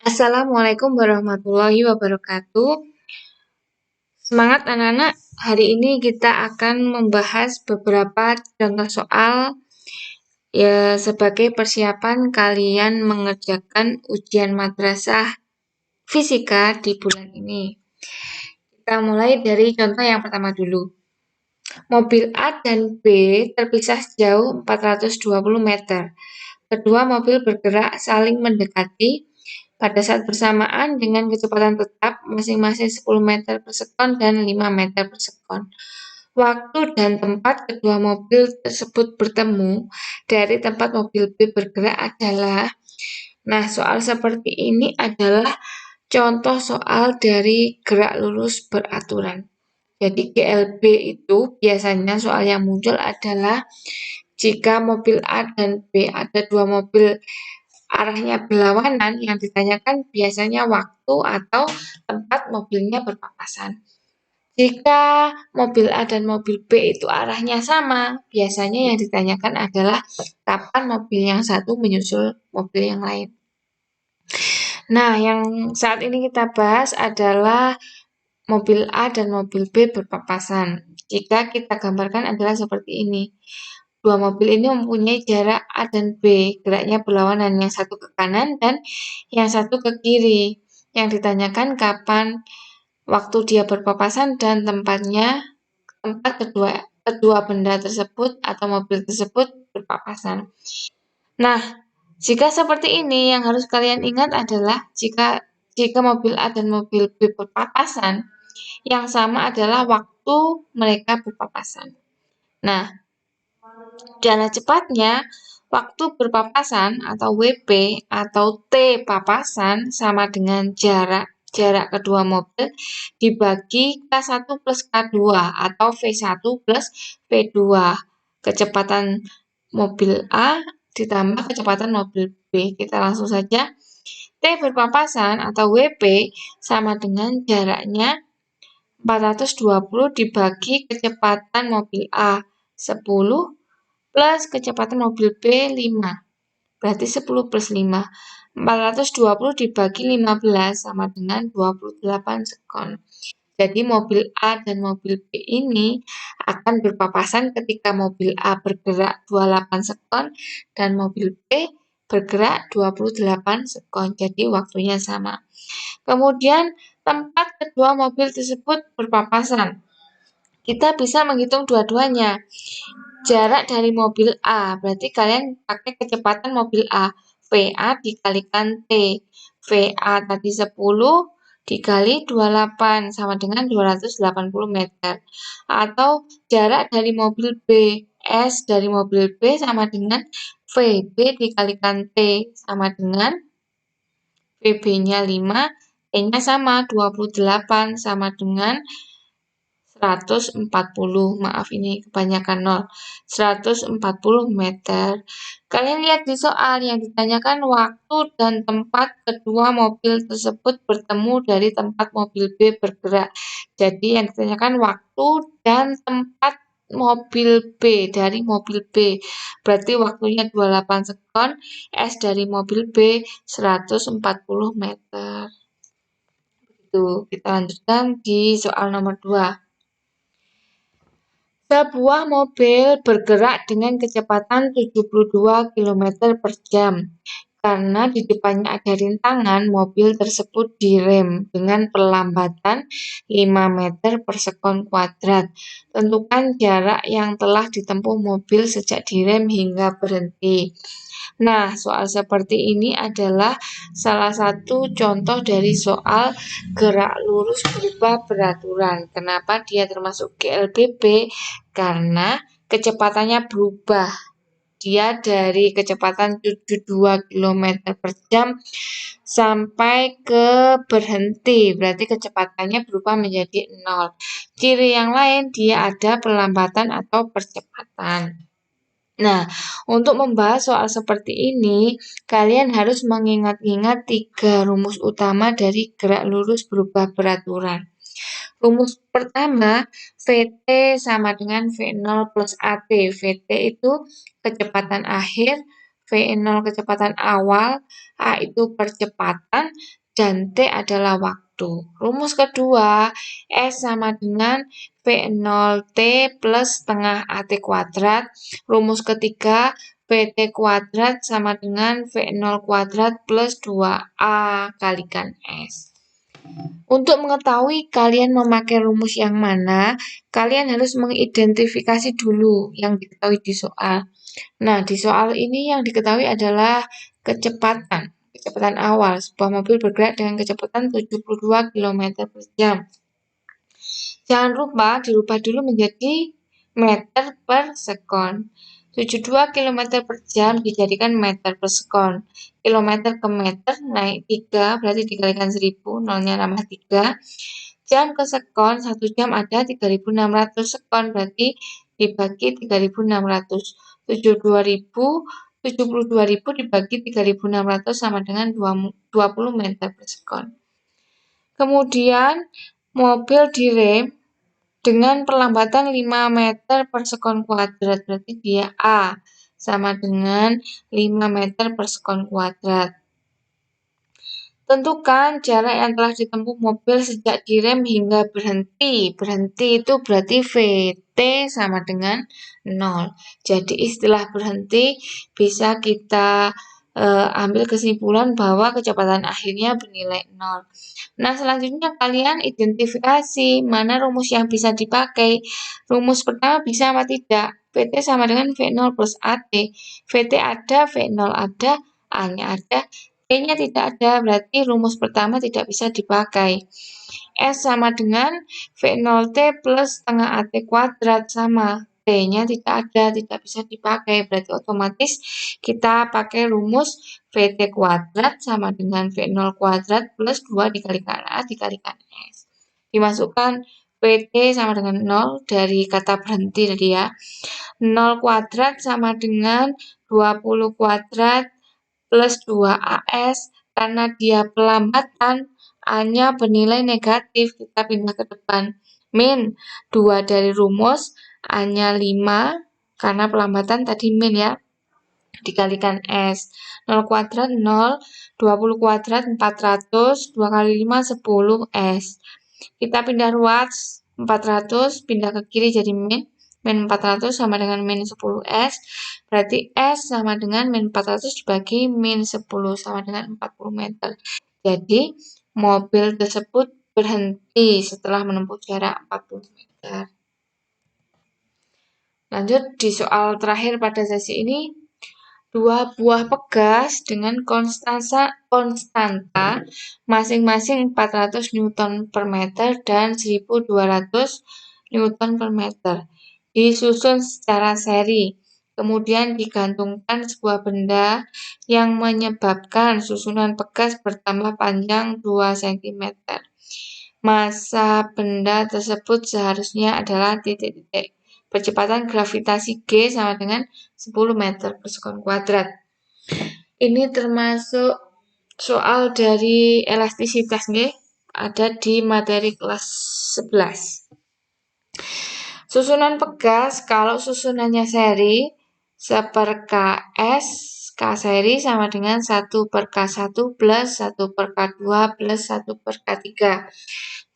Assalamualaikum warahmatullahi wabarakatuh. Semangat anak-anak, hari ini kita akan membahas beberapa contoh soal ya sebagai persiapan kalian mengerjakan ujian madrasah fisika di bulan ini. Kita mulai dari contoh yang pertama dulu. Mobil A dan B terpisah sejauh 420 meter. Kedua mobil bergerak saling mendekati pada saat bersamaan dengan kecepatan tetap masing-masing 10 meter per sekon dan 5 meter per sekon. Waktu dan tempat kedua mobil tersebut bertemu dari tempat mobil B bergerak adalah, nah soal seperti ini adalah contoh soal dari gerak lurus beraturan. Jadi GLB itu biasanya soal yang muncul adalah jika mobil A dan B ada dua mobil arahnya berlawanan, yang ditanyakan biasanya waktu atau tempat mobilnya berpapasan. Jika mobil A dan mobil B itu arahnya sama, biasanya yang ditanyakan adalah kapan mobil yang satu menyusul mobil yang lain. Nah, yang saat ini kita bahas adalah mobil A dan mobil B berpapasan. Jika kita gambarkan adalah seperti ini. Dua mobil ini mempunyai jarak A dan B, geraknya berlawanan, yang satu ke kanan dan yang satu ke kiri. Yang ditanyakan kapan waktu dia berpapasan dan tempat kedua benda tersebut atau mobil tersebut berpapasan. Nah, jika seperti ini, yang harus kalian ingat adalah jika mobil A dan mobil B berpapasan, yang sama adalah waktu mereka berpapasan. Nah, jalan cepatnya, waktu berpapasan atau WP atau T papasan sama dengan jarak kedua mobil dibagi K1 plus K2 atau V1 plus V2. Kecepatan mobil A ditambah kecepatan mobil B. Kita langsung saja. T berpapasan atau WP sama dengan jaraknya 420 dibagi kecepatan mobil A 10 plus kecepatan mobil B 5. Berarti 10 plus 5. 420 dibagi 15 sama dengan 28 sekon. Jadi mobil A dan mobil B ini akan berpapasan ketika mobil A bergerak 28 sekon dan mobil B bergerak 28 sekon. Jadi waktunya sama. Kemudian tempat kedua mobil tersebut berpapasan. Kita bisa menghitung dua-duanya. Jarak dari mobil A, berarti kalian pakai kecepatan mobil A. VA dikalikan T. VA tadi 10 dikali 28 sama dengan 280 meter. Atau jarak dari mobil B. S dari mobil B sama dengan VB dikalikan T sama dengan VB-nya 5, T-nya sama 28 sama dengan 140, maaf ini kebanyakan 0, 140 meter. Kalian lihat di soal yang ditanyakan waktu dan tempat kedua mobil tersebut bertemu dari tempat mobil B bergerak. Jadi yang ditanyakan waktu dan tempat mobil B, dari mobil B. Berarti waktunya 28 sekon, S dari mobil B 140 meter. Begitu, kita lanjutkan di soal nomor 2. Sebuah mobil bergerak dengan kecepatan 72 km per jam. Karena di depannya ada rintangan, mobil tersebut direm dengan perlambatan 5 meter per sekon kuadrat. Tentukan jarak yang telah ditempuh mobil sejak direm hingga berhenti. Nah, soal seperti ini adalah salah satu contoh dari soal gerak lurus berubah beraturan. Kenapa dia termasuk GLBB? Karena kecepatannya berubah. Dia dari kecepatan 72 km per jam sampai ke berhenti. Berarti kecepatannya berubah menjadi 0. Ciri yang lain, dia ada perlambatan atau percepatan. Nah, untuk membahas soal seperti ini, kalian harus mengingat-ingat 3 rumus utama dari gerak lurus berubah beraturan. Rumus pertama, VT sama dengan V0 plus AT. VT itu kecepatan akhir, V0 kecepatan awal, A itu percepatan, dan T adalah waktu. Rumus kedua, S sama dengan V0T plus setengah AT kuadrat. Rumus ketiga, VT kuadrat sama dengan V0 kuadrat plus 2A kalikan S. Untuk mengetahui kalian memakai rumus yang mana, kalian harus mengidentifikasi dulu yang diketahui di soal. Nah, di soal ini yang diketahui adalah kecepatan awal. Sebuah mobil bergerak dengan kecepatan 72 km per jam. Jangan lupa dirubah dulu menjadi meter per sekon. 72 km per jam dijadikan meter per sekon. Kilometer ke meter naik 3, berarti dikalikan 1000, nolnya nambah 3. Jam ke sekon, 1 jam ada 3600 sekon, berarti dibagi 3600. 72.000 dibagi 3600 sama dengan 20 meter per sekon. Kemudian mobil direm dengan perlambatan 5 meter per sekon kuadrat, berarti dia A sama dengan 5 meter per sekon kuadrat. Tentukan jarak yang telah ditempuh mobil sejak direm hingga berhenti. Berhenti itu berarti VT sama dengan 0. Jadi istilah berhenti bisa kita ambil kesimpulan bahwa kecepatan akhirnya bernilai 0. Nah, selanjutnya kalian identifikasi mana rumus yang bisa dipakai. Rumus pertama bisa apa tidak? VT sama dengan V0 plus AT. VT ada, V0 ada, A-nya ada, T-nya tidak ada, berarti rumus pertama tidak bisa dipakai. S sama dengan V0T plus setengah AT kuadrat sama. T-nya tidak ada, tidak bisa dipakai. Berarti otomatis kita pakai rumus VT kuadrat sama dengan V0 kuadrat plus 2 dikalikan A dikalikan S. Dimasukkan VT sama dengan 0 dari kata berhenti tadi ya. 0 kuadrat sama dengan 20 kuadrat plus 2AS. Karena dia pelambatan, A-nya bernilai negatif, kita pindah ke depan. Min 2 dari rumus, A-nya 5, karena pelambatan tadi min ya, dikalikan S. 0 kuadrat 0, 20 kuadrat 400, 2 kali 5 10 S. Kita pindah ruas, 400 pindah ke kiri jadi min. Min 400 sama dengan min 10S, berarti S sama dengan min 400 dibagi min 10 sama dengan 40 meter. Jadi, mobil tersebut berhenti setelah menempuh jarak 40 meter. Lanjut di soal terakhir pada sesi ini, 2 buah pegas dengan konstanta masing-masing 400 Newton per meter dan 1200 Newton per meter disusun secara seri. Kemudian digantungkan sebuah benda yang menyebabkan susunan pegas bertambah panjang 2 cm. Massa benda tersebut seharusnya adalah titik-titik. Percepatan gravitasi G sama dengan 10 meter per sekon kuadrat. Ini termasuk soal dari elastisitas nih, ada di materi kelas 11. Susunan pegas, kalau susunannya seri, 1/KS, K seri sama dengan 1/K1 plus 1/K2 plus 1/K3.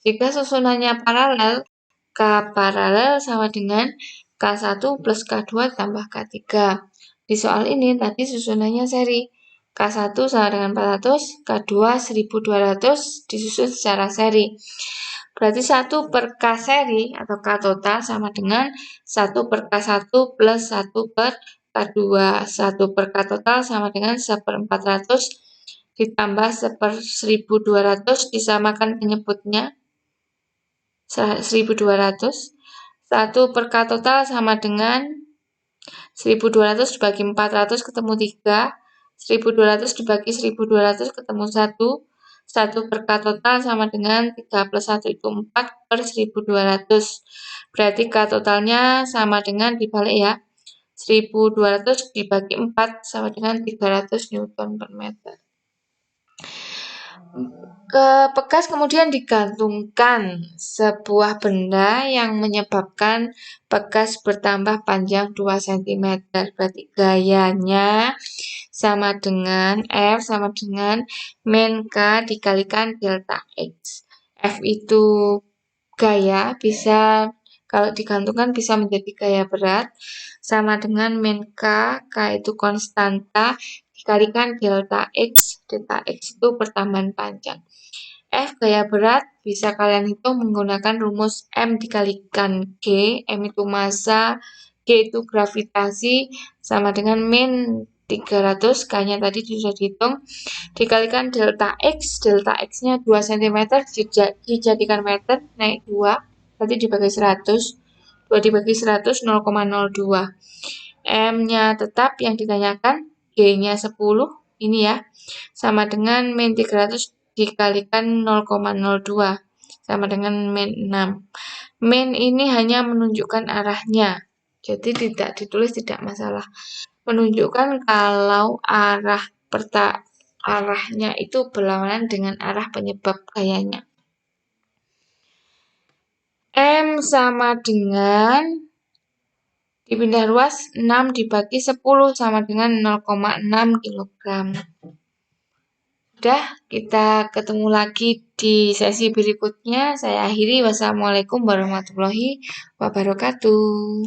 Jika susunannya paralel, K paralel sama dengan K1 plus K2 tambah K3. Di soal ini tadi susunannya seri. K1 sama dengan 400, K2 1200 disusun secara seri. Berarti 1/K seri atau K total sama dengan 1/K1 plus 1/K2. 1/K total sama dengan 1/400 ditambah 1/1200 disamakan penyebutnya 1200. 1/K total sama dengan 1200 dibagi 400 ketemu 3. 1200 dibagi 1200 ketemu 1. 1/K total sama dengan 3 plus 1 itu 4 per 1200. Berarti K totalnya sama dengan dibalik ya. 1200 dibagi 4 sama dengan 300 Newton per meter. Ke bekas kemudian digantungkan sebuah benda yang menyebabkan bekas bertambah panjang 2 cm. Berarti gayanya sama dengan F sama dengan min K dikalikan delta X. F itu gaya, bisa kalau digantungkan bisa menjadi gaya berat, sama dengan min K, K itu konstanta, dikalikan delta X itu pertambahan panjang. F gaya berat bisa kalian hitung menggunakan rumus M dikalikan G, M itu massa, G itu gravitasi, sama dengan min 300, K-nya tadi sudah dihitung, dikalikan delta X-nya 2 cm, dijadikan meter, naik 2, berarti dibagi 100, 2 dibagi 100, 0,02. M-nya tetap yang ditanyakan, G-nya 10, ini ya, sama dengan min 300 dikalikan 0,02, sama dengan min 6. Min ini hanya menunjukkan arahnya, jadi tidak ditulis tidak masalah. Menunjukkan kalau arahnya itu berlawanan dengan arah penyebab gayanya. M sama dengan dipindah ruas 6 dibagi 10 sama dengan 0,6 kg. Udah, kita ketemu lagi di sesi berikutnya. Saya akhiri. Wassalamualaikum warahmatullahi wabarakatuh.